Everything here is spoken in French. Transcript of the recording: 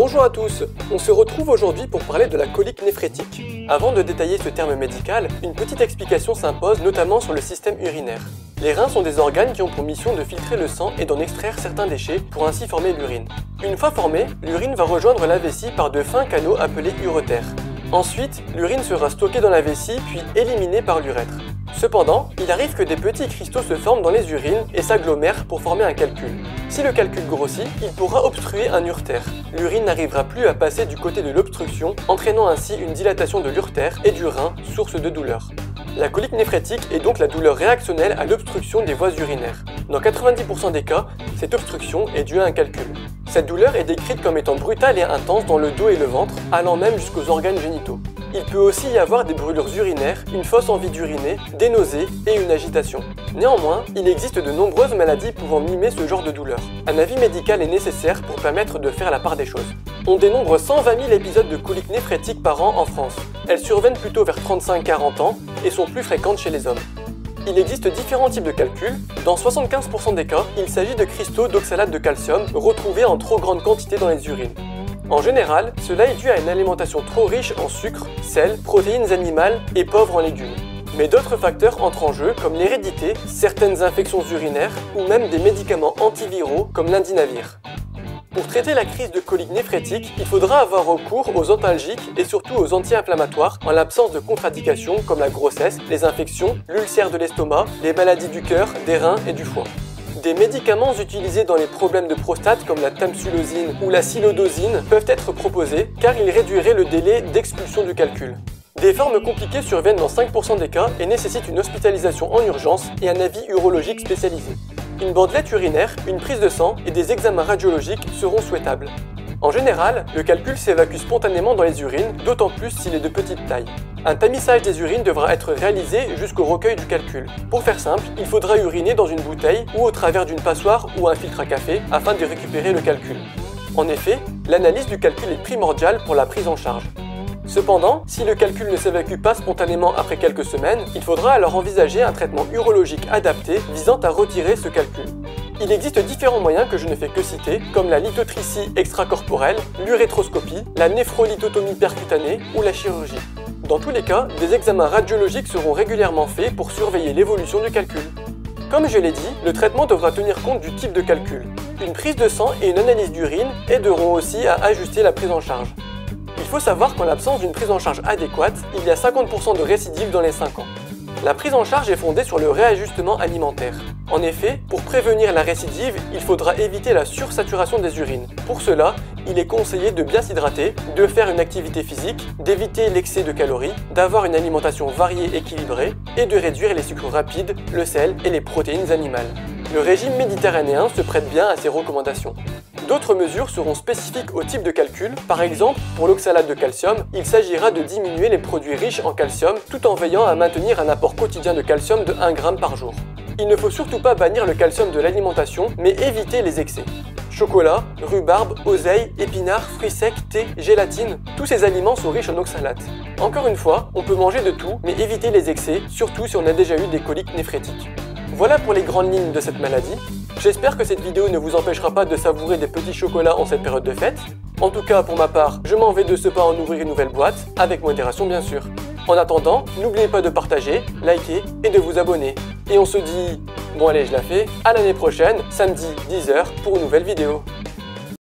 Bonjour à tous, on se retrouve aujourd'hui pour parler de la colique néphrétique. Avant de détailler ce terme médical, une petite explication s'impose notamment sur le système urinaire. Les reins sont des organes qui ont pour mission de filtrer le sang et d'en extraire certains déchets pour ainsi former l'urine. Une fois formée, l'urine va rejoindre la vessie par de fins canaux appelés uretères. Ensuite, l'urine sera stockée dans la vessie puis éliminée par l'urètre. Cependant, il arrive que des petits cristaux se forment dans les urines et s'agglomèrent pour former un calcul. Si le calcul grossit, il pourra obstruer un urtère. L'urine n'arrivera plus à passer du côté de l'obstruction, entraînant ainsi une dilatation de l'urtère et du rein, source de douleur. La colique néphrétique est donc la douleur réactionnelle à l'obstruction des voies urinaires. Dans 90% des cas, cette obstruction est due à un calcul. Cette douleur est décrite comme étant brutale et intense dans le dos et le ventre, allant même jusqu'aux organes génitaux. Il peut aussi y avoir des brûlures urinaires, une fausse envie d'uriner, des nausées et une agitation. Néanmoins, il existe de nombreuses maladies pouvant mimer ce genre de douleur. Un avis médical est nécessaire pour permettre de faire la part des choses. On dénombre 120 000 épisodes de colique néphrétique par an en France. Elles surviennent plutôt vers 35-40 ans et sont plus fréquentes chez les hommes. Il existe différents types de calculs. Dans 75% des cas, il s'agit de cristaux d'oxalate de calcium retrouvés en trop grande quantité dans les urines. En général, cela est dû à une alimentation trop riche en sucre, sel, protéines animales et pauvre en légumes. Mais d'autres facteurs entrent en jeu comme l'hérédité, certaines infections urinaires ou même des médicaments antiviraux comme l'indinavir. Pour traiter la crise de colique néphrétique, il faudra avoir recours aux antalgiques et surtout aux anti-inflammatoires en l'absence de contre-indications comme la grossesse, les infections, l'ulcère de l'estomac, les maladies du cœur, des reins et du foie. Des médicaments utilisés dans les problèmes de prostate comme la tamsulosine ou la silodosine peuvent être proposés car ils réduiraient le délai d'expulsion du calcul. Des formes compliquées surviennent dans 5% des cas et nécessitent une hospitalisation en urgence et un avis urologique spécialisé. Une bandelette urinaire, une prise de sang et des examens radiologiques seront souhaitables. En général, le calcul s'évacue spontanément dans les urines, d'autant plus s'il est de petite taille. Un tamissage des urines devra être réalisé jusqu'au recueil du calcul. Pour faire simple, il faudra uriner dans une bouteille ou au travers d'une passoire ou un filtre à café afin de récupérer le calcul. En effet, l'analyse du calcul est primordiale pour la prise en charge. Cependant, si le calcul ne s'évacue pas spontanément après quelques semaines, il faudra alors envisager un traitement urologique adapté visant à retirer ce calcul. Il existe différents moyens que je ne fais que citer, comme la lithotricie extracorporelle, l'urétroscopie, la néphrolithotomie percutanée ou la chirurgie. Dans tous les cas, des examens radiologiques seront régulièrement faits pour surveiller l'évolution du calcul. Comme je l'ai dit, le traitement devra tenir compte du type de calcul. Une prise de sang et une analyse d'urine aideront aussi à ajuster la prise en charge. Il faut savoir qu'en l'absence d'une prise en charge adéquate, il y a 50% de récidive dans les 5 ans. La prise en charge est fondée sur le réajustement alimentaire. En effet, pour prévenir la récidive, il faudra éviter la sursaturation des urines. Pour cela, il est conseillé de bien s'hydrater, de faire une activité physique, d'éviter l'excès de calories, d'avoir une alimentation variée et équilibrée et de réduire les sucres rapides, le sel et les protéines animales. Le régime méditerranéen se prête bien à ces recommandations. D'autres mesures seront spécifiques au type de calcul. Par exemple, pour l'oxalate de calcium, il s'agira de diminuer les produits riches en calcium tout en veillant à maintenir un apport quotidien de calcium de 1 g par jour. Il ne faut surtout pas bannir le calcium de l'alimentation, mais éviter les excès. Chocolat, rhubarbe, oseille, épinards, fruits secs, thé, gélatine, tous ces aliments sont riches en oxalate. Encore une fois, on peut manger de tout, mais éviter les excès, surtout si on a déjà eu des coliques néphrétiques. Voilà pour les grandes lignes de cette maladie. J'espère que cette vidéo ne vous empêchera pas de savourer des petits chocolats en cette période de fête. En tout cas, pour ma part, je m'en vais de ce pas en ouvrir une nouvelle boîte, avec modération bien sûr. En attendant, n'oubliez pas de partager, liker et de vous abonner. Et on se dit, bon allez je la fais, à l'année prochaine, samedi 10 h pour une nouvelle vidéo.